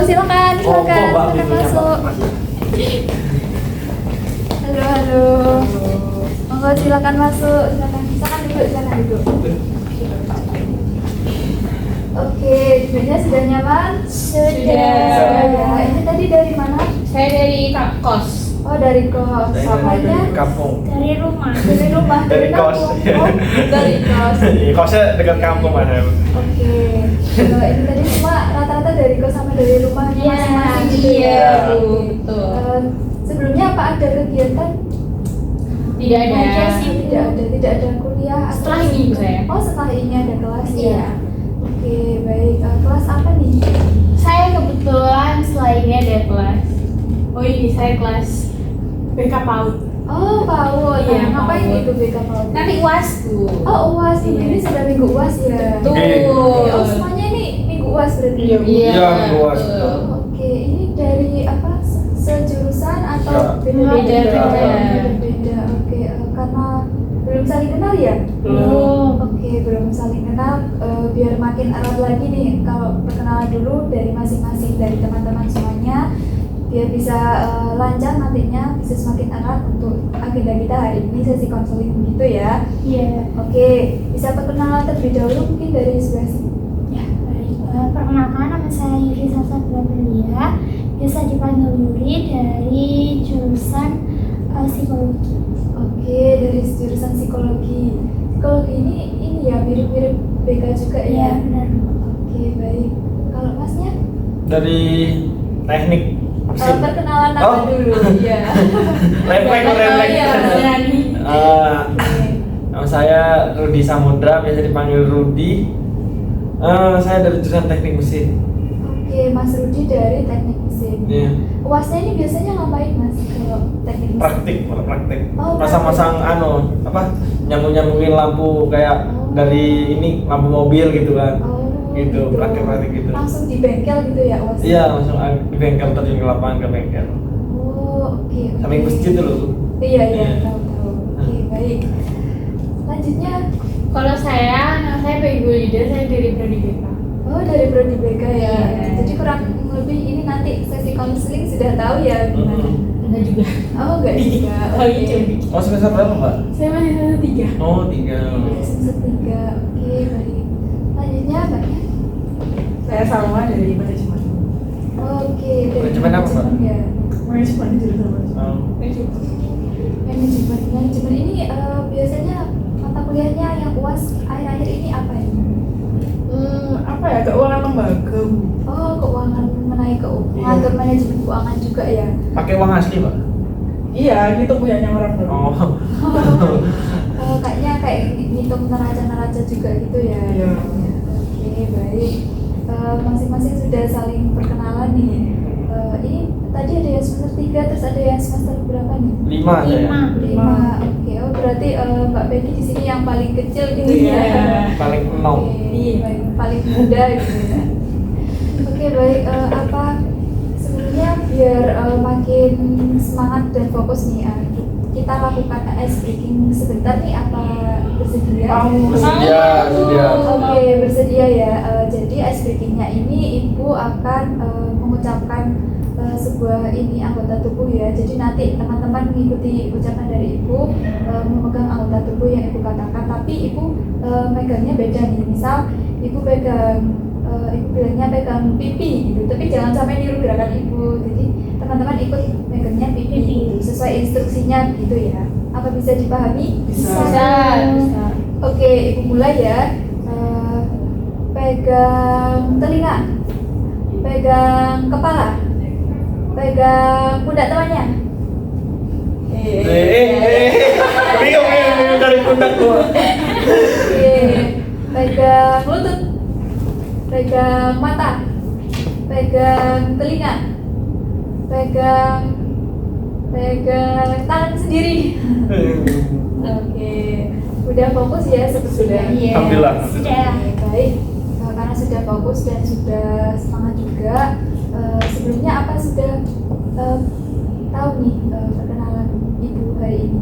silakan masuk. Halo. Monggo silakan masuk. Silakan duduk. Oke, sebenarnya sudah nyaman? Sudah. Ya. Ini tadi dari mana? Saya dari kos. Oh, dari kos. Samanya kampung. Dari rumah. Dari kos. Oh, dari kos. Kosnya dekat kampung ada. Oke. Ini tadi semua rata-rata dari kos sama dari rumahnya masing-masing gitu ya. Iya, betul. Sebelumnya apa ada kegiatan? Tidak ada. Tidak ada kuliah. Setelah ini saya. Oh, setelah ini ada kelas Iya. ya. Oke, baik. Kelas apa nih? Saya kebetulan setelah ini ada kelas. Oh ini saya kelas BK PAUD. Oh, PAUD. Iya, Ngapain PAUD. itu BK PAUD? Nanti UAS tuh. Oh, UAS. Iya. Ini sudah minggu UAS ya. Betul. Oh, semuanya ini minggu UAS berarti. Iya, Minggu UAS. betul. Oke, ini dari apa? Sejurusan atau Enggak. Beda-beda. Beda. Oke, karena belum saling kenal ya? Belum. Oke, belum saling kenal. Biar makin erat lagi nih, kalau perkenalan dulu dari masing-masing dari teman-teman semuanya, biar bisa lancar nantinya, bisa semakin erat untuk agenda kita hari ini sesi konseling begitu ya. Iya. Oke, bisa perkenalan terlebih dahulu mungkin dari sebelah sini. Ya, baik. Perkenalkan, nama saya Yuri Sasa Prabelia, biasa dipanggil Yuri, dari jurusan psikologi. Oke, dari jurusan psikologi. Psikologi ini ya mirip-mirip BK juga ya. Ya, benar. Oke, baik. Kalau masnya? Dari teknik mesin. Perkenalan nama Oh. dulu. Iya. Refleks. Iya. Nama saya Rudi Samudra, biasa dipanggil Rudi. Saya dari jurusan teknik mesin. Oke, Mas Rudi dari teknik mesin. Iya. UASnya ini biasanya ngapain Mas kalau teknik mesin? Praktik. Oh, Masang-masang nyambung-nyambungin lampu kayak dari ini lampu mobil gitu kan. Oh, Gitu, praktik-praktik gitu. Langsung di bengkel gitu ya UASnya? Iya, langsung di bengkel, terjun ke lapangan ke bengkel. Oh, oke. Samping masjid dulu. Iya, Iya. tahu. Oke, baik. Lanjutnya, Kalau nama saya Peggy Lida, saya dari Prodi BK. oh dari Prodi BK ya. Iya. Jadi kurang lebih ini nanti sesi konseling sudah tahu ya gimana? Enggak juga. Oh, enggak juga. Tahu Oke. dikit. Oh, semester berapa, Mbak? Saya masih satu 3. Oh, 3. Semester 3. Oke, baik. Lanjutnya Mbaknya? Saya Salma dari manajemen. Oke, dari Manajemen apa, Mbak? manajemen ya. Manajemen jurusan manajemen. Manajemen ini biasanya mata kuliahnya yang UAS akhir-akhir ini apa ya? Apa ya, keuangan lembaga. Oh, keuangan menaik mengatur manajemen keuangan juga ya. Pakai uang asli, Mbak? Iya, gitu punyanya orang baru. Oh. Kayaknya kayak ngitung neraca juga gitu ya. Iya. Oke, baik. Masing-masing sudah saling perkenalan nih. Ini tadi ada yang semester 3, terus ada yang semester berapa nih? 5 saya. 5. Oke, oh berarti Mbak Peggy di sini yang paling kecil gitu Iya. ya. Paling nol. Oke, paling muda gitu ya. Oke, baik. Apa sebenarnya biar makin semangat dan fokus nih, kita lakukan ice breaking sebentar nih, apa bersedia? Bersedia. Oke, bersedia ya. Jadi ice breakingnya ini ibu akan mengucapkan sebuah ini anggota tubuh ya. Jadi nanti teman-teman mengikuti ucapan dari ibu, memegang anggota tubuh yang ibu katakan. Tapi ibu megangnya beda nih. Misal ibu ibu bilangnya pegang pipi gitu. Tapi jangan sampai niru gerakan ibu. Jadi teman-teman ikut megangnya pipi gitu, sesuai instruksinya gitu ya. Apa bisa dipahami? Bisa. Oke, ibu mulai ya. Pegang telinga, pegang kepala, pegang pundak temannya. Bingung dari pundak gua. Oke, pegang lutut, pegang mata, pegang telinga, pegang tangan sendiri. Oke, udah fokus ya sebetulnya. Iya. Alhamdulillah. Sudah. Baik, karena sudah fokus dan sudah semangat juga. Sebelumnya apa sudah tahu nih perkenalan ibu hari ini?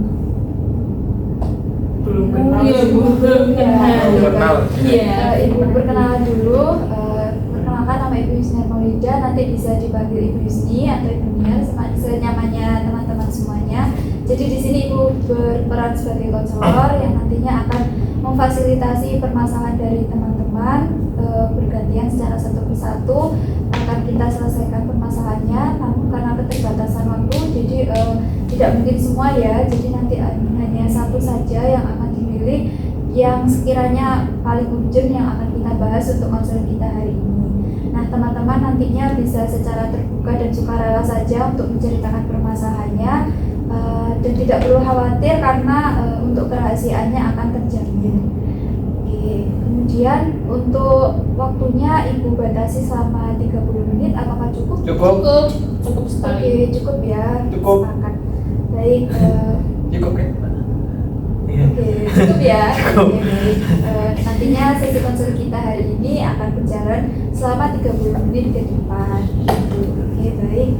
Belum kenal. Iya, belum kenal. Belum kenal. Iya. Ibu perkenalan dulu. Perkenalkan nama sama Ibu Yusni Maulida, nanti bisa dipanggil Ibu Yusni atau Ibu Nia, senyamannya teman-teman semuanya. Jadi di sini Ibu berperan sebagai konselor yang nantinya akan memfasilitasi permasalahan dari teman-teman bergantian secara satu persatu akan kita selesaikan permasalahannya. Namun karena keterbatasan waktu, jadi tidak mungkin semua ya. Jadi nanti hanya satu saja yang akan dipilih, yang sekiranya paling urgent yang akan kita bahas untuk konseling kita hari ini. Nah, teman-teman nantinya bisa secara terbuka dan sukarela saja untuk menceritakan permasalahannya, dan tidak perlu khawatir karena untuk kerahasiaannya akan terjamin. Oke, kemudian untuk waktunya Ibu batasi selama 30 menit, apakah cukup? Cukup. Cukup sekali. Oke, cukup ya. Cukup. Sepakat. Baik. Cukup kan? Iya. Oke, cukup ya. Oke, baik. Nantinya sesi konseling kita hari ini akan berjalan selama 30 menit ke depan. Gitu. Oke, baik.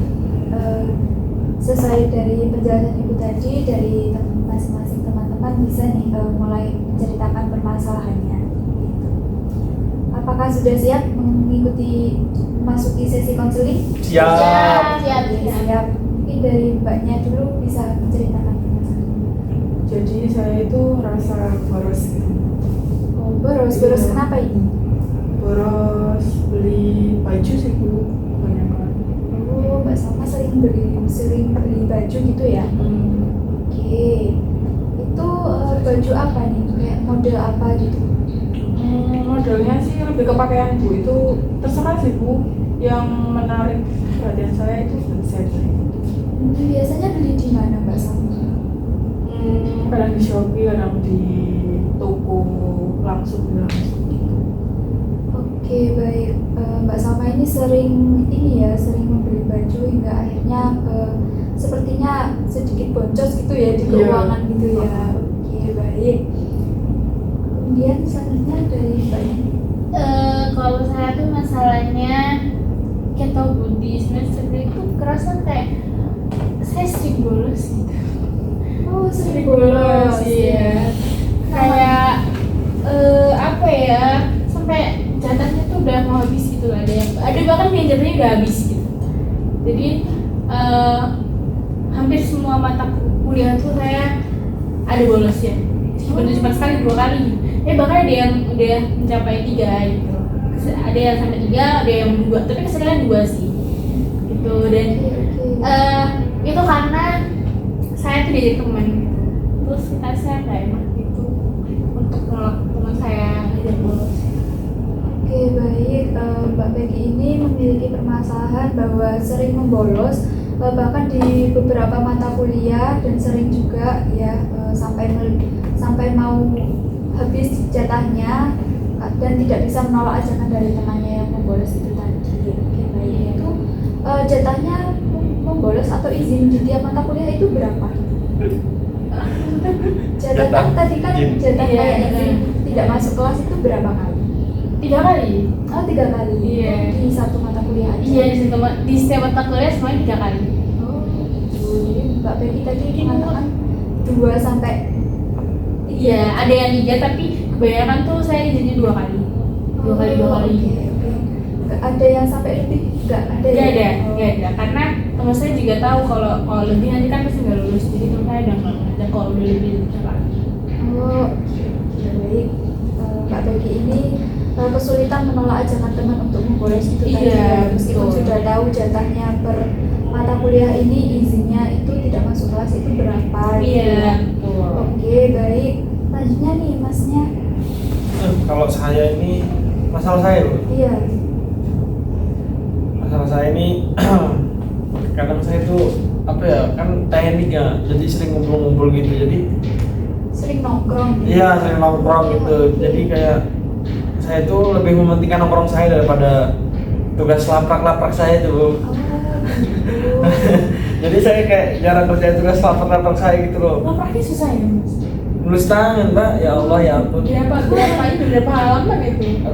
Sesuai dari penjelasan Ibu tadi, dari masing-masing teman-teman bisa nih mulai menceritakan permasalahannya. Gitu. Apakah sudah siap mengikuti memasuki sesi konseling? Siap. Oke, siap. Mungkin dari Mbaknya dulu bisa menceritakan permasalahannya. Jadi saya itu rasa boros gitu. Oh, boros kenapa ini? Boros beli baju sih Bu, banyak kan. Oh, Mbak Salma sering beli baju gitu ya? Oke, itu baju apa nih? Kayak model apa gitu? Modelnya sih lebih ke pakaian Bu, itu terserah sih Bu. Yang menarik perhatian saya itu set. Biasanya beli di mana Mbak Salma? Kadang di Shopee, kadang di toko langsung gitu. Oke, baik. Mbak Salma ini sering membeli baju hingga akhirnya sepertinya sedikit boncos gitu ya di keuangan gitu ya. Oke, baik. Kemudian selanjutnya dari Mbaknya. Kalau saya tuh masalahnya kayak tau Bu, di semester itu kerasa kayak saya sering bolos gitu. Oh, sering Bolos bolos ya. Kayak apa ya, sampai jatahnya tuh udah mau habis gitu, ada bahkan yang jatahnya udah habis gitu. Jadi hampir semua mata kuliah tuh saya ada bolosnya. Sebenarnya cuma sekali 2 kali. Bahkan ada yang udah mencapai 3 gitu. Ada yang sampai 3, ada yang 2, tapi kesekian 2 sih. Gitu. Dan itu karena saya tuh diajak teman gitu. Terus saya nggak enak gitu untuk nolak teman saya ngajak bolos. Oke, baik. Mbak Peggy ini memiliki permasalahan bahwa sering membolos, bahkan di beberapa mata kuliah, dan sering juga ya sampai mau habis jatahnya dan tidak bisa menolak ajakan dari temannya yang membolos itu tadi. Oke, baik. Itu jatahnya membolos atau izin di tiap mata kuliah itu berapa? Jatah kan tadi kan jatah Iya, kayak izin tidak masuk kelas itu berapa kali? 3 kali. Oh, 3 kali. Iya. Di satu mata kuliah aja. Iya, di setiap mata kuliah semuanya 3 kali. Oh, jadi Mbak Peggy tadi mengatakan 2 sampai 3. Iya, ada yang 3 tapi kebanyakan tuh saya izinnya 2 kali. 2 kali. Oke. Nggak ada yang sampai lebih? Nggak ada. Nggak ada, Oh. nggak ada. Karena teman saya juga tahu kalau lebih nanti kan pasti nggak lulus. Jadi teman saya udah nggak ada kalau udah lebih lagi. Oh, oke, baik. Mbak Peggy ini kesulitan menolak ajakan teman untuk membolos itu tadi. Iya, Meskipun betul. sudah tahu jatahnya per mata kuliah ini izinnya itu tidak masuk kelas itu berapa. Iya, gitu. betul. Oke, baik. Selanjutnya nih Masnya. Kalau saya ini masalah saya loh. Iya. Masalah saya ini kadang saya tuh apa ya, kan teknik ya, jadi sering ngumpul-ngumpul gitu, jadi Sering nongkrong. iya sering nongkrong gitu, jadi kayak saya tuh lebih mementingkan nongkrong saya daripada tugas laprak-laprak saya tuh. Oh, gitu. Jadi saya kayak jarang kerjain tugas laprak-laprak saya gitu loh. Lapraknya susah ya, Mas? Nulis tangan Mbak, ya Allah ya ampun. Berapa halaman itu?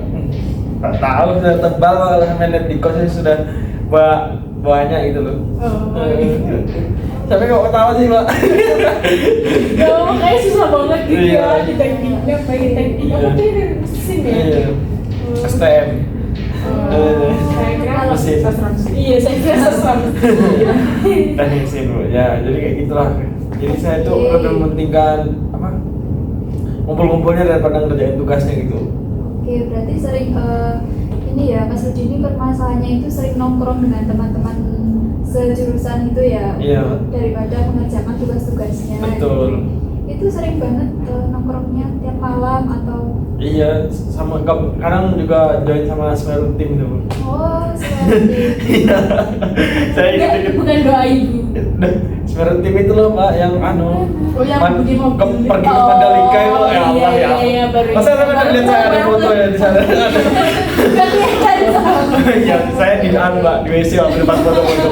Tak tahu, sudah tebal kalau sampai lihat di kosnya sudah banyak gitu loh. Oh, gitu. Tapi kok ketawa sih Mbak? Ya, makanya susah banget gitu Iya. ya di tekniknya, baik teknik. Apa tuh yang mesin ya? Iya. STM. Oh, kayak mesin. sastra mesin. Iya, saya kira sesuatu. Teknik mesin Bu. Ya, jadi kayak gitulah. Jadi saya tuh Oke. lebih mementingkan apa? Ngumpul-ngumpulnya daripada ngerjain tugasnya gitu. Oke, berarti sering ini ya Mas Rudi ini permasalahannya itu sering nongkrong dengan teman-teman sejurusan itu ya Iya. daripada mengerjakan tugas-tugasnya. Betul. Itu sering banget nongkrongnya tiap malam atau Iya, sama kadang juga join sama Smeru tim tuh. Bu. oh seperti Iya. Saya ikut-ikut. Bukan doa ibu. Smeru tim itu loh Pak yang anu. Oh, yang bikin mobil. Pergi ke Mandalika itu Oh, ya Allah iya, ya. iya, baru Masa ingat. sampai lihat saya ada foto ya di sana. Gak kelihatan soalnya. Ya, saya di anu Mbak, di WC waktu depan foto-foto.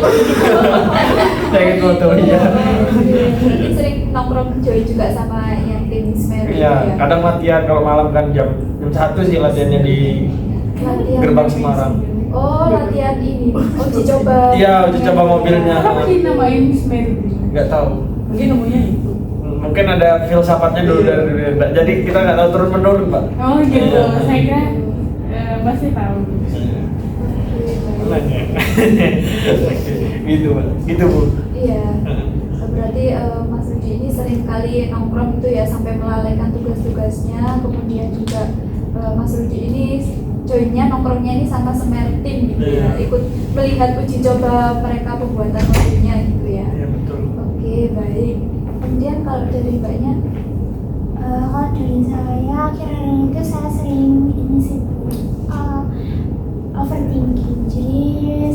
Saya ingin foto iya. berarti sering nongkrong join juga sama yang tim Semeru Iya, kadang latihan kalau malam kan jam 1 sih latihannya di latihan Gerbang Semarang. oh latihan ini uji coba Iya, uji coba mobilnya. Kenapa dinamain Semeru? Nggak tahu. Mungkin namanya itu. Mungkin ada filsafatnya dulu dari dulu. Jadi kita nggak tahu turun menurun Pak. Oh gitu, Iya. saya kira pasti tahu. Nanya. Gitu Pak. Gitu Bu. iya berarti Mas Rudi ini sering kali nongkrong itu ya sampai melalaikan tugas-tugasnya kemudian juga Mas Rudi ini joinnya nongkrongnya ini sama Semeru tim gitu ya Iya. ikut melihat uji coba mereka pembuatan mobilnya gitu ya. Iya betul. Oke, baik. Kemudian kalau dari Mbaknya, Kalau dari saya akhir-akhir itu saya sering ini sih overthinking. Jadi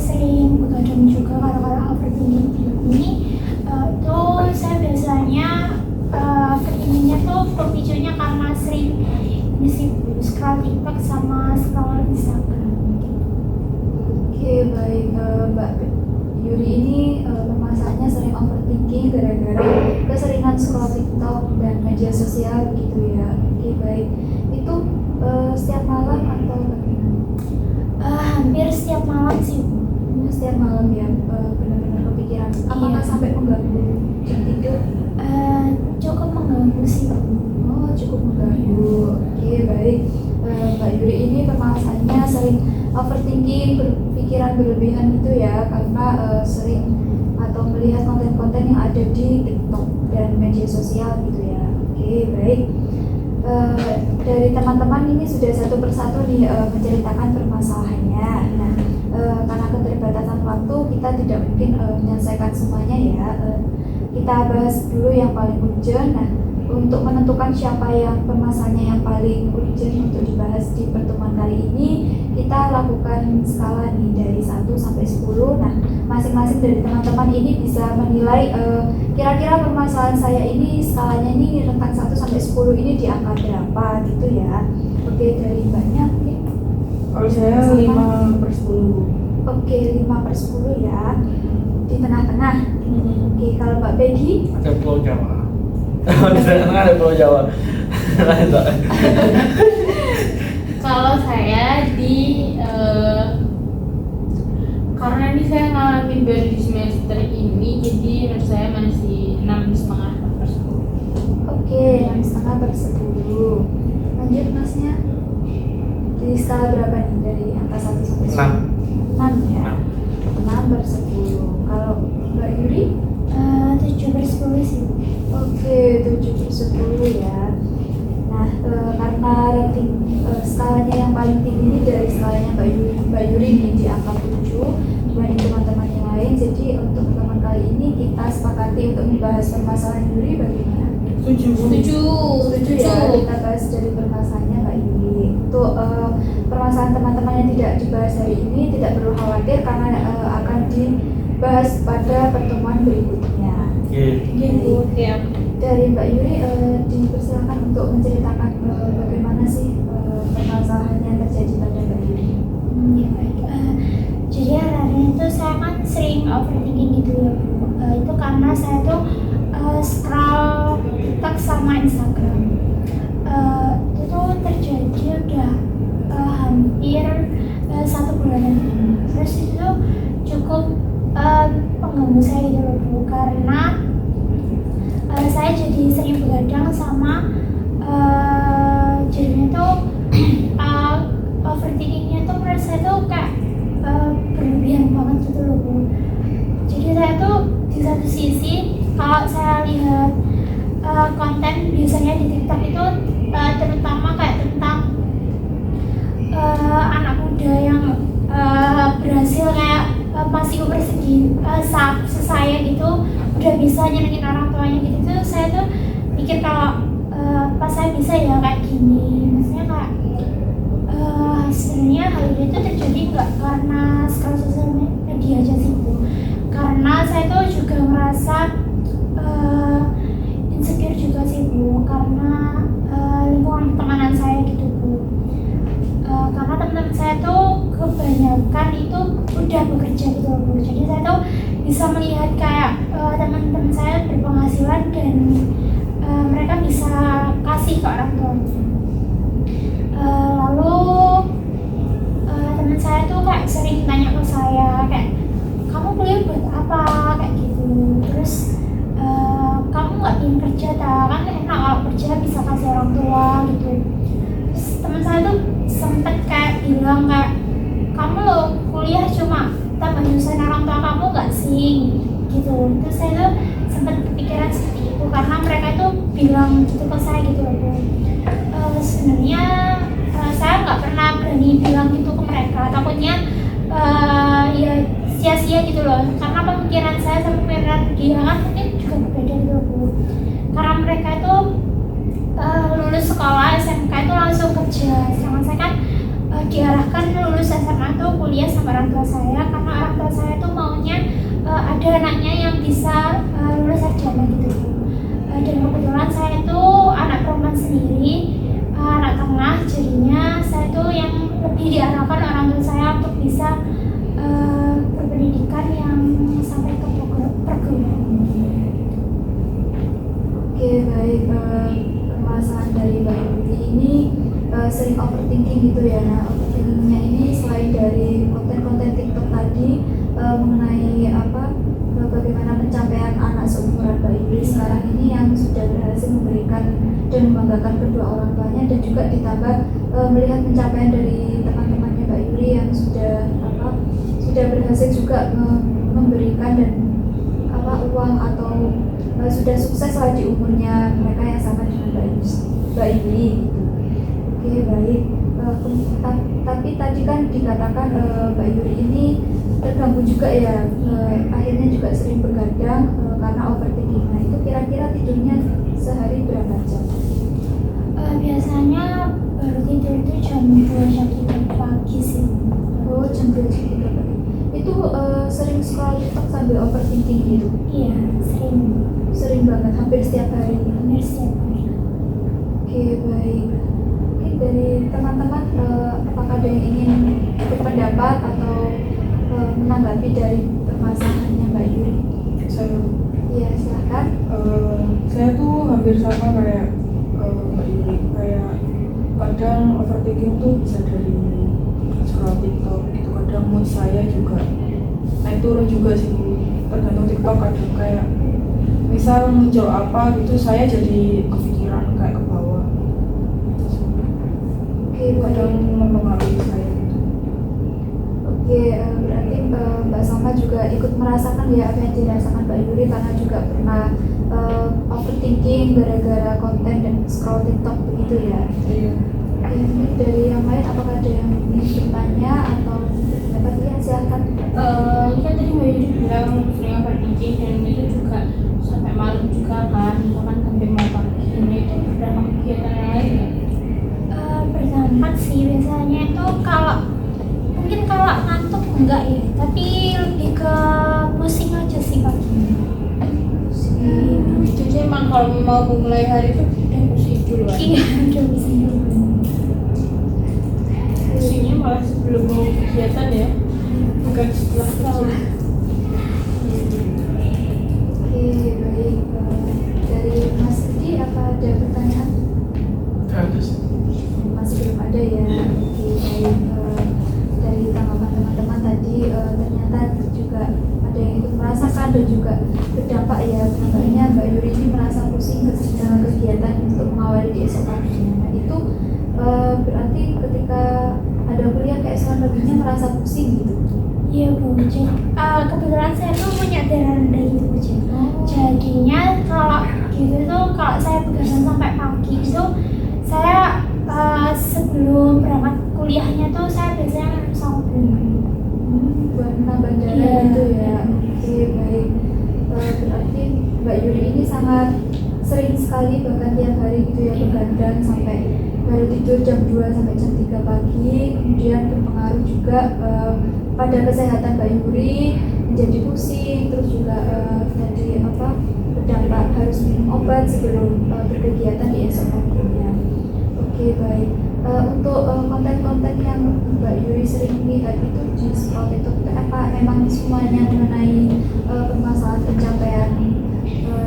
sering begadang juga kalau overthinking ini itu saya biasanya overthinkingnya tuh pemicunya karena sering ini sih scroll TikTok sama scroll Instagram. oke baik Mbak Yuri ini permasalahannya sering overthinking gara-gara keseringan scroll TikTok dan media sosial gitu ya. Oke baik. Itu setiap malam atau bagaimana? Hampir setiap malam sih. Setiap malam ya benar-benar kepikiran. Apakah Iya. sampai mengganggu jam tidur? Cukup mengganggu sih. Oh cukup mengganggu. Oke baik. Mbak Yuri ini permasalahannya sering overthinking, berpikiran berlebihan gitu ya karena sering atau melihat konten-konten yang ada di TikTok dan media sosial gitu ya. Oke baik. Dari teman-teman ini sudah satu persatu nih menceritakan permasalahannya. Nah karena keterbatasan waktu kita tidak mungkin menyelesaikan semuanya ya. Kita bahas dulu yang paling urgent. Nah untuk menentukan siapa yang permasalahannya yang paling urgent untuk dibahas di pertemuan kali ini, kita lakukan skala nih dari 1 sampai 10. Nah, masing-masing dari teman-teman ini bisa menilai kira-kira permasalahan saya ini skalanya ini rentang 1 sampai 10 ini di angka berapa gitu ya. Oke, dari Mbaknya mungkin. Kalau saya 5/10. Oke, 5/10 ya. Di tengah-tengah. Oke, kalau Mbak Peggy Ada Pulau Jawa. Di sana ada Pulau Jawa. Kalau saya di karena ini saya ngalamin baru di semester ini, jadi menurut saya masih 6,5/10. Oke, 6,5/10. Lanjut Masnya. Di skala berapa nih dari angka 1 sampai 10? 6 ya. 6/10. Kalau Mbak Yuri? 7/10 sih. Oke, 7/10 ya. Nah, karena rating skalanya yang paling tinggi ini dari skalanya Mbak Yuri ini di angka 7 dibanding teman-teman yang lain. Jadi untuk pertemuan kali ini kita sepakati untuk membahas permasalahan Yuri bagaimana? Setuju ya, kita bahas dari permasalahannya Mbak Yuri. Untuk permasalahan teman-teman yang tidak dibahas hari ini tidak perlu khawatir karena akan dibahas pada pertemuan berikutnya. Gitu ya. Dari Mbak Yuri dipersilakan untuk menceritakan bagaimana sih permasalahan yang terjadi pada Mbak Yuri. Ya baik. Jadi akhirnya itu saya kan sering overthinking gitu ya Bu. Itu karena saya tuh scroll TikTok sama Instagram. Itu tuh terjadi udah hampir 1 bulanan ini. Terus itu cukup mengganggu saya gitu loh Bu, karena saya jadi sering begadang sama jadinya tuh overthinkingnya tuh menurut saya tuh kayak berlebihan satu sisi kalau saya lihat konten biasanya di TikTok itu terutama kayak tentang anak muda yang berhasil kayak masih umur segini sesaya gitu udah bisa nyenengin orang tuanya gitu tuh saya tuh mikir kalau pas saya bisa ya kayak gini, maksudnya kayak sebenarnya hal ini tuh terjadi nggak karena scroll sosial media aja sih Bu, karena saya tuh juga merasa insecure juga sih Bu, karena lingkungan pertemanan saya gitu Bu. Karena teman-teman saya tuh kebanyakan itu udah bekerja gitu Bu, jadi saya tuh bisa melihat kayak teman-teman saya berpenghasilan dan mereka bisa kasih ke orang tuanya. Lalu teman saya tuh kayak sering tanya ke saya kayak kamu kuliah buat apa kayak gitu, terus kamu nggak ingin kerja kan enak kalau kerja bisa kasih orang tua gitu. Terus teman saya tuh sempet kayak bilang kayak kamu lo kuliah cuma tambah nyusahin orang tua kamu nggak sih gitu. Terus saya tuh sempet kepikiran seperti itu karena mereka itu bilang gitu ke saya gitu loh. Sebenarnya saya nggak pernah berani bilang gitu ke mereka, takutnya ya sia-sia gitu loh, karena pemikiran saya sama pemikiran dia kan mungkin juga berbeda gitu loh. Karena mereka itu lulus sekolah SMK itu langsung kerja, sedangkan saya kan diarahkan lulus SMA tuh kuliah sama orang tua saya, karena orang tua saya tuh maunya ada anaknya yang bisa lulus sarjana gitu. Dan kebetulan saya tuh anak perempuan sendiri, anak tengah, jadinya saya tuh yang lebih diarahkan orang tua saya untuk bisa berpendidikan yang sampai ke perguruan. Oke, baik. Permasalahan dari Mbak Yuli ini sering overthinking gitu ya. Nah, overthinkingnya ini selain dari konten-konten TikTok tadi mengenai bagaimana pencapaian anak seumuran Mbak Yuli sekarang ini yang sudah berhasil memberikan dan membanggakan kedua orang tuanya, dan juga ditambah melihat pencapaian dari teman-temannya Mbak Yuli yang sudah berhasil juga memberikan dan uang atau sudah sukses lah di umurnya mereka yang sama dengan Mbak Yuli gitu. Oke, baik. Tapi tadi kan dikatakan Mbak Yuli ini terganggu juga ya, akhirnya juga sering begadang karena overthinking. Nah, itu kira-kira tidurnya sehari berapa jam? Biasanya baru tidur itu jam 2 jam 3 pagi sih. Oh, jam 2 jam 3 pagi. Itu sering scroll TikTok sambil overthinking gitu? Iya, Sering banget, hampir setiap hari. hampir setiap hari. Oke, baik. Oke, dari teman-teman apakah ada yang ingin berpendapat atau menanggapi dari permasalahannya Mbak Yuli? Saya Iya, silakan. saya tuh hampir sama kayak Mbak Yuli, kayak kadang overthinking tuh bisa dari scroll TikTok gitu, kadang mood saya juga naik turun juga sih, tergantung TikTok. Kadang kayak misal muncul apa gitu saya jadi kepikiran kayak ke bawah gitu. Oke, Kadang mempengaruhi saya gitu. Oke, berarti Mbak Salma juga ikut merasakan ya apa yang dirasakan Mbak Yuli, karena juga pernah overthinking gara-gara konten dan scroll TikTok begitu ya. Iya. Oke, mungkin dari yang lain apakah ada yang ingin bertanya atau berpendapat? Ya, silakan. Kan tadi Mbak Yudi bilang sering overthinking dan itu juga sampai malam juga kan, bahkan sampai mau pagi. Ini itu berdampak kegiatan yang lain nggak? Berdampak sih biasanya itu mungkin kalau ngantuk enggak ya, tapi lebih ke pusing aja sih paginya. Jadi emang kalau mau memulai hari itu udah pusing duluan. Iya, udah pusing dulu. Pusingnya malah sebelum mau kegiatan ya, bukan setelah kerja. Oke, baik. Dari Mas Rudi apa ada pertanyaan? Masih belum ada ya. Oke, baik. Dari tanggapan teman-teman tadi ternyata juga ada yang ikut merasakan dan juga berdampak ya. Nampaknya Mbak Yuri ini merasa pusing ketika kegiatan untuk mengawali di esok harinya. Nah, itu berarti ketika ada kuliah kayak eselon lebihnya merasa pusing gitu. Iya Bu, jadi kebetulan saya tuh punya darah rendah gitu Bu. Jadinya kalau gitu tuh kalau saya begadang sampai pagi itu saya sebelum berangkat kuliahnya tuh saya biasanya minum supplement. Buat menambah darah Iya. gitu ya. Oke, baik. Berarti Mbak Yuri ini sangat sering sekali bahkan tiap hari gitu ya begadang sampai baru tidur jam 2 sampai jam 3 pagi, kemudian berpengaruh juga pada kesehatan Mbak Yuri, menjadi pusing, terus juga tadi berdampak harus minum obat sebelum berkegiatan di esok harinya. Oke, baik. Untuk konten-konten yang Mbak Yuri sering lihat itu di scroll itu apa memang semuanya mengenai permasalahan pencapaian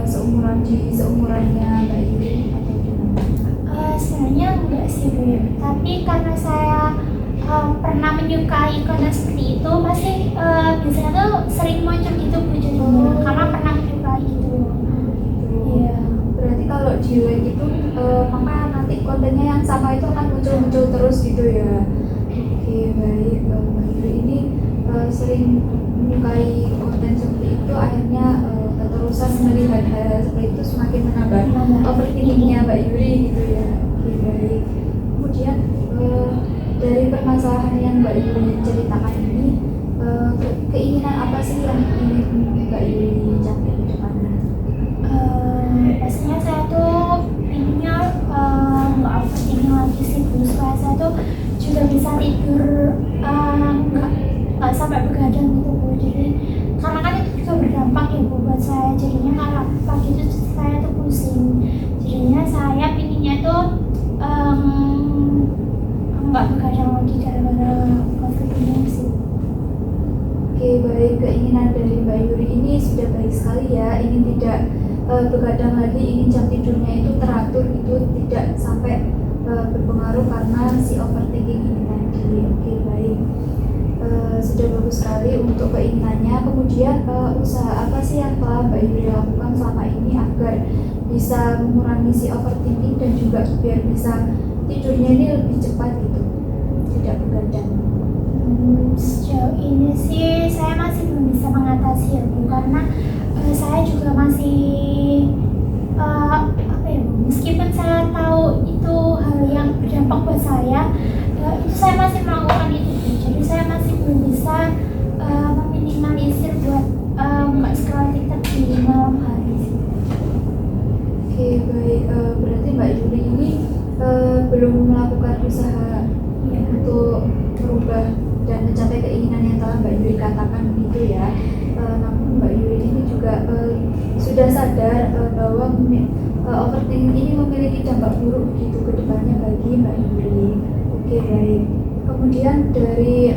seumurannya Mbak Yuri atau gimana? Sebenarnya enggak sih Bu, tapi karena saya pernah menyukai konten seperti itu pasti biasanya tuh sering muncul gitu Bu jadinya karena pernah menyukai gitu. Iya. Berarti kalau di like itu maka nanti kontennya yang sama itu akan muncul terus gitu ya. Oke, baik. Mbak Yuri ini sering menyukai konten seperti itu, akhirnya keterusan melihat hal seperti itu semakin menambah overthinkingnya Mbak Yuri gitu ya. Oke, baik. Kemudian dari permasalahan yang Mbak Yuri ceritakan ini, keinginan apa sih yang ingin Mbak Yuri capai ke depannya? Pastinya saya tuh pinginnya nggak overthinking lagi sih Bu, supaya saya tuh juga bisa tidur nggak sampai begadang gitu Bu. Jadi karena kan itu juga berdampak ya Bu buat saya, jadinya kalau pagi itu saya tuh pusing, jadinya saya pinginnya tuh nggak begadang lagi gara-gara overthinking sih. Oke, baik. Keinginan dari Mbak Yuri ini sudah baik sekali ya, ingin tidak begadang lagi, ingin jam tidurnya itu teratur, itu tidak sampai berpengaruh karena si overthinking ini tadi. Oke, baik. Sudah bagus sekali untuk keinginannya. Kemudian usaha apa sih yang telah Mbak Yuri lakukan selama ini agar bisa mengurangi si overthinking dan juga biar bisa tidurnya ini lebih cepat gitu, tidak begadang? Sejauh ini sih saya masih belum bisa mengatasi ya Bu, karena saya juga masih apa ya Bu, meskipun saya tahu itu hal yang berdampak buat saya, itu saya masih melakukan itu Bu. Jadi saya masih belum bisa meminimalisir buat nggak scroll TikTok di malam hari sih. Oke, baik. Berarti Mbak Yuri ini belum melakukan usaha untuk merubah dan mencapai keinginan yang telah Mbak Yuri katakan begitu ya. Namun Mbak Yuri ini juga sudah sadar bahwa overthinking ini memiliki dampak buruk begitu ke depannya bagi Mbak Yuri. Oke, baik. Kemudian dari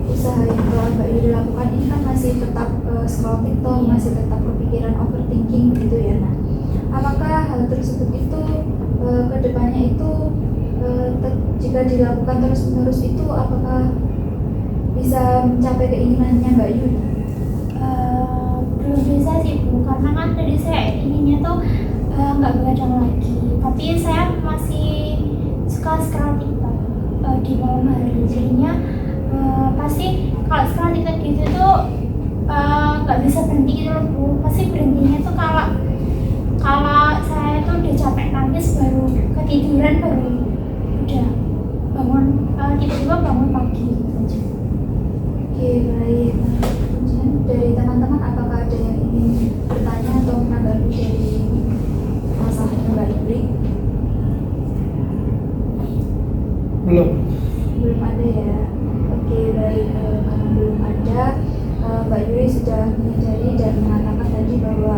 usaha yang telah Mbak Yuri lakukan ini kan masih tetap scroll TikTok, masih tetap kepikiran overthinking gitu ya. Nah, apakah hal tersebut itu ke depannya itu jika dilakukan terus-menerus itu apakah bisa mencapai keinginannya Mbak Yuri? Belum bisa sih Bu, karena kan tadi saya inginnya tuh nggak begadang lagi, tapi saya masih suka scroll TikTok di malam hari, jadinya pasti kalau scroll TikTok gitu tuh nggak bisa berhenti gitu loh Bu. Pasti berhentinya tuh kalau saya tuh udah capek nangis baru ketiduran, baru udah bangun tiba-tiba bangun pagi gitu aja. Oke, baik. Kemudian dari teman-teman apakah ada yang ingin bertanya atau menanggapi dari masalahnya Mbak Yuri? Belum ada ya. Oke, baik. Karena belum ada, Mbak Yuri sudah menyadari dan mengatakan tadi bahwa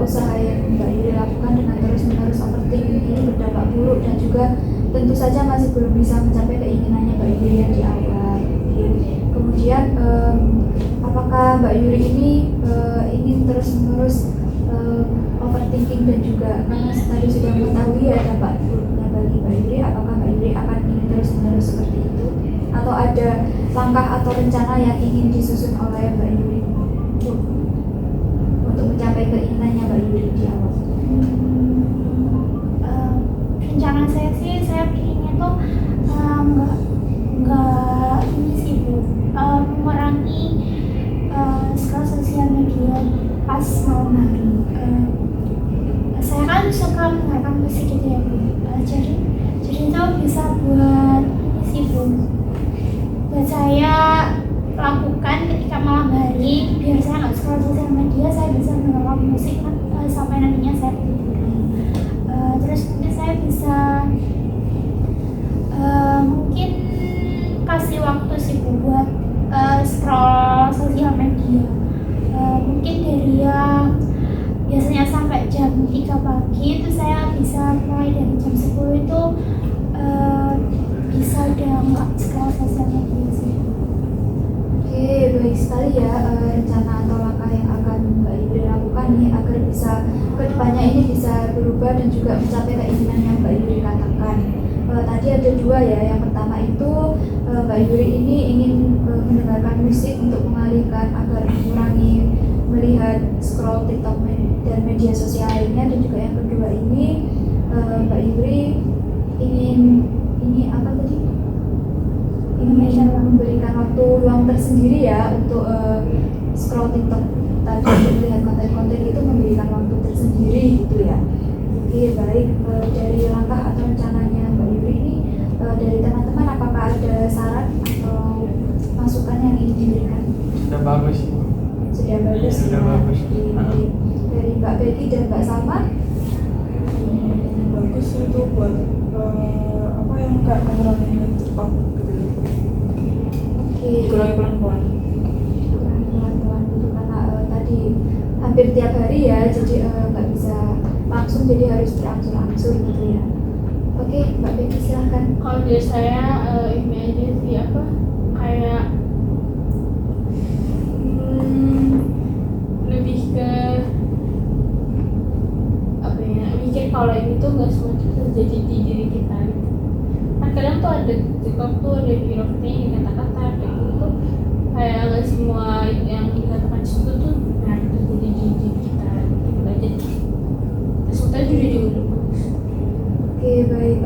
usaha yang Mbak Yuri lakukan dengan terus-menerus overthinking ini berdampak buruk dan juga tentu saja masih belum bisa mencapai keinginannya Mbak Yuri yang di awal. Kemudian apakah Mbak Yuri ini ingin terus-menerus overthinking dan juga karena tadi sudah mengetahui ya dampak buruknya bagi Mbak Yuri, apakah Mbak Yuri akan ingin terus-menerus seperti itu atau ada langkah atau rencana yang ingin disusun oleh Mbak Yuri untuk mencapai keinginannya Mbak Yuri di awal? Rencana saya sih, saya pinginnya tuh nggak biar saya nggak scroll sosial media, saya bisa mendengarkan musik kan sampai nantinya saya tiduran. Terus mungkin saya bisa mungkin kasih waktu sih Bu, buat scroll sosial media. Mungkin dari yang biasanya sampai jam 3 pagi itu saya bisa mulai dari jam 10 itu bisa udah nggak scroll sosial media sih. Oke, baik sekali ya rencana atau langkah yang akan Mbak Yuri lakukan nih agar bisa kedepannya ini bisa berubah dan juga mencapai keinginan yang Mbak Yuri katakan. Tadi ada dua ya, yang pertama itu Mbak Yuri ini ingin mendengarkan musik untuk mengalihkan agar mengurangi melihat scroll TikTok dan media sosial lainnya, dan juga yang kedua ini Mbak Yuri ingin ini apa tadi? Ingin memberikan waktu luang tersendiri ya untuk scroll TikTok tadi, untuk melihat konten-konten itu memberikan waktu tersendiri gitu ya. Oke, baik. Dari langkah atau rencananya Mbak Yuri ini dari teman-teman apakah ada saran atau masukan yang ingin diberikan? Sudah bagus sih. Sudah bagus Sudah ya. bagus. Dari Mbak Betty dan Mbak Salma? Bagus itu buat apa yang nggak mengurangi cepat gitu. Oke. Dikurangi pelan-pelan. Pelan-pelan gitu karena tadi hampir tiap hari ya, jadi nggak bisa langsung, jadi harus berangsur-angsur gitu ya. Oke, Mbak Betty silahkan. Kalau dari saya ini aja sih apa kayak lebih ke apa ya, mikir kalau ini tuh nggak semua itu terjadi di diri kita gitu. Kan kadang tuh ada TikTok tuh ada overthinking kata-kata kayak gitu tuh, kayak nggak semua yang dikatakan di situ tuh benar terjadi di diri kita gitu aja. Terus kita juga bagus. Oke, baik.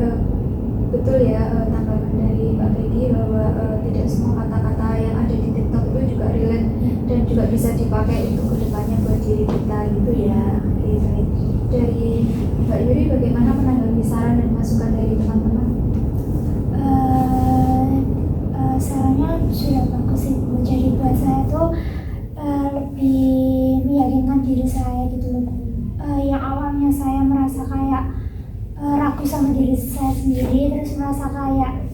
Betul ya tanggapan dari Mbak Betty bahwa tidak semua kata-kata yang ada di TikTok itu juga relate dan juga bisa dipakai untuk kedepannya buat diri kita gitu ya. Oke, baik. Dari Mbak Yuri bagaimana menanggapi saran dan masukan dari teman-teman? Sarannya sudah bagus sih Bu. Jadi buat saya tuh lebih meyakinkan diri saya gitu loh Bu. Yang awalnya saya merasa kayak ragu sama diri saya sendiri, terus merasa kayak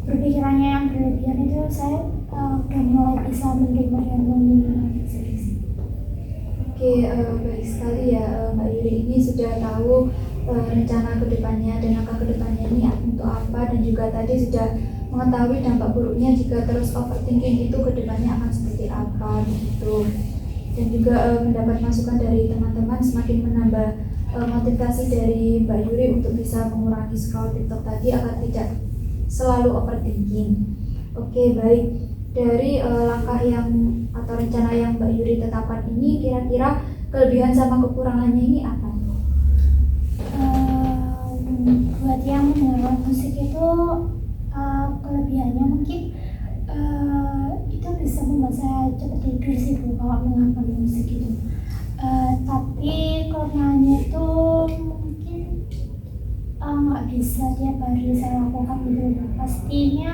berpikirannya yang berlebihan, itu saya udah mulai bisa menerima dan menerima diri sih. Oke, baik sekali ya Mbak Yuri ini sudah tahu rencana kedepannya dan langkah kedepannya ini untuk apa, dan juga tadi sudah mengetahui dampak buruknya jika terus overthinking itu kedepannya akan seperti apa gitu. Dan juga mendapat masukan dari teman-teman semakin menambah motivasi dari Mbak Yuri untuk bisa mengurangi scroll TikTok tadi agar tidak selalu overthinking. Oke, baik. Dari langkah yang atau rencana yang Mbak Yuri tetapkan ini, kira-kira kelebihan sama kekurangannya ini apa? Buat yang mendengarkan musik itu kelebihannya mungkin itu bisa membuat saya cepat tidur sih Bu kalau mendengarkan musik itu. Tapi kekurangannya itu mungkin nggak bisa tiap hari saya lakukan gitu. Pastinya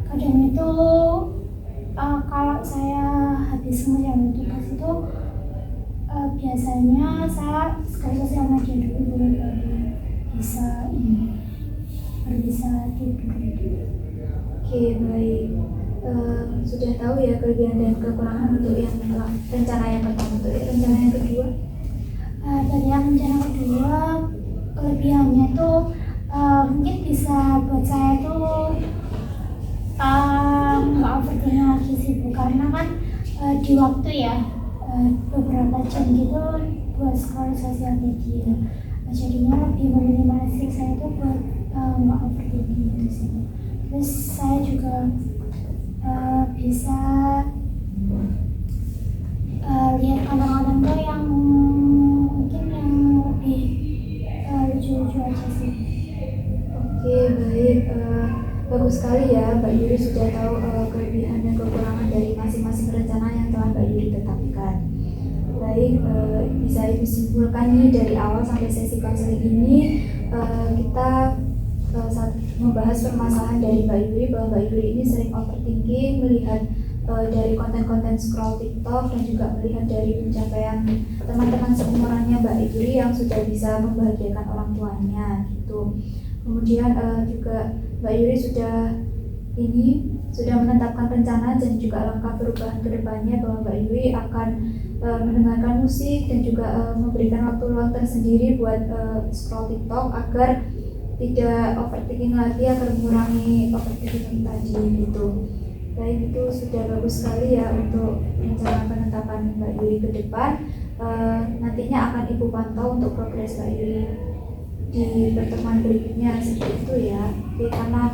kadang itu kalau saya habis mengerjakan tugas itu biasanya saya scroll sosial media dulu baru bisa tidur. Oke, baik. Sudah tahu ya kelebihan dan kekurangan untuk yang rencana yang pertama. Untuk rencana yang kedua, dari yang rencana kedua, kelebihannya tuh mungkin bisa buat saya tuh nggak overthinking lagi sih Bu, karena kan di waktu ya beberapa jam gitu buat scroll sosial media, jadinya lebih meminimalisir saya tuh buat nggak overthinking gitu sih. Terus saya juga bisa lihat orang-orang tuh yang mungkin yang lebih lucu-lucu aja sih. oke baik. Bagus sekali ya Mbak Yuri sudah tahu kelebihan dan kekurangan dari masing-masing rencana yang telah Mbak Yuri tetapkan. Baik, bisa Ibu simpulkan nih dari awal sampai sesi konseling ini kita saat membahas permasalahan dari Mbak Yuri bahwa Mbak Yuri ini sering overthinking, melihat dari konten-konten scroll TikTok dan juga melihat dari pencapaian teman-teman seumurannya Mbak Yuri yang sudah bisa membahagiakan orang tuanya gitu. Kemudian juga Mbak Yuri sudah menetapkan rencana dan juga langkah perubahan ke depannya bahwa Mbak Yuri akan mendengarkan musik dan juga memberikan waktu luang tersendiri buat scroll TikTok agar tidak overthinking lagi, agar mengurangi overthinking tadi gitu. Baik, itu sudah bagus sekali ya untuk rencana penetapan Mbak Yuri ke depan. Nantinya akan Ibu pantau untuk progres Mbak Yuri di pertemuan berikutnya seperti itu ya. Oke, karena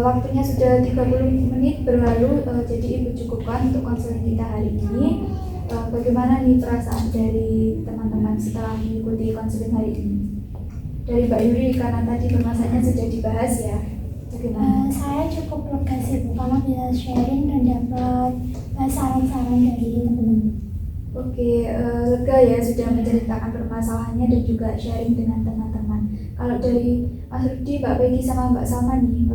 waktunya sudah 30 menit berlalu, jadi Ibu cukupkan untuk konseling kita hari ini. Bagaimana nih perasaan dari teman-teman setelah mengikuti konseling hari ini? Dari Mbak Yuri, karena tadi pembahasannya sudah dibahas ya. Bagaimana? Saya cukup lega sih Bu, karena bisa sharing dan dapat saran-saran dari teman-teman. Oke, lega ya sudah menceritakan permasalahannya dan juga sharing dengan teman-teman. Kalau dari Mas Rudi, Mbak Peggy sama Mbak Salma nih,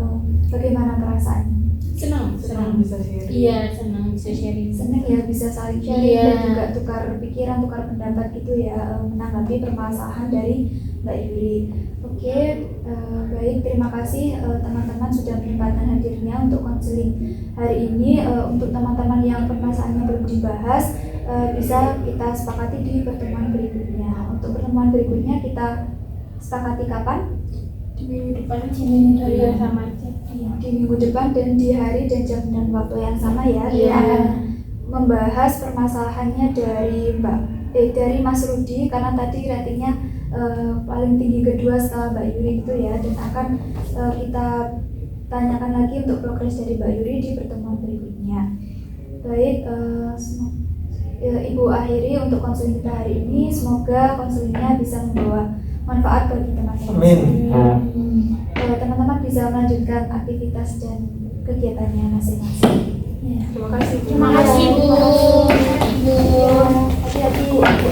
bagaimana perasaannya? Senang. bisa sharing. Iya, senang bisa sharing. Senang ya bisa saling sharing Iya. dan juga tukar pikiran, tukar pendapat gitu ya, menanggapi permasalahan dari Mbak Yuri. Oke, baik, terima kasih teman-teman sudah menyempatkan hadirnya untuk konseling hari ini. Untuk teman-teman yang permasalahannya belum dibahas, bisa kita sepakati di pertemuan berikutnya. Untuk pertemuan berikutnya kita sepakati kapan? Di minggu depan Iya. sama aja. Di minggu depan dan di hari dan jam dan waktu yang sama ya. Kita Iya. akan membahas permasalahannya dari Mas Rudi, karena tadi ratingnya paling tinggi kedua setelah Mbak Yuri itu ya, dan akan kita tanyakan lagi untuk progres dari Mbak Yuri di pertemuan berikutnya. Baik, Ibu akhiri untuk konseling kita hari ini. Semoga konselingnya bisa membawa manfaat bagi teman-teman. Amin. Teman-teman bisa melanjutkan aktivitas dan kegiatannya masing-masing. Terima kasih Bu. Terima kasih Bu. Hati-hati.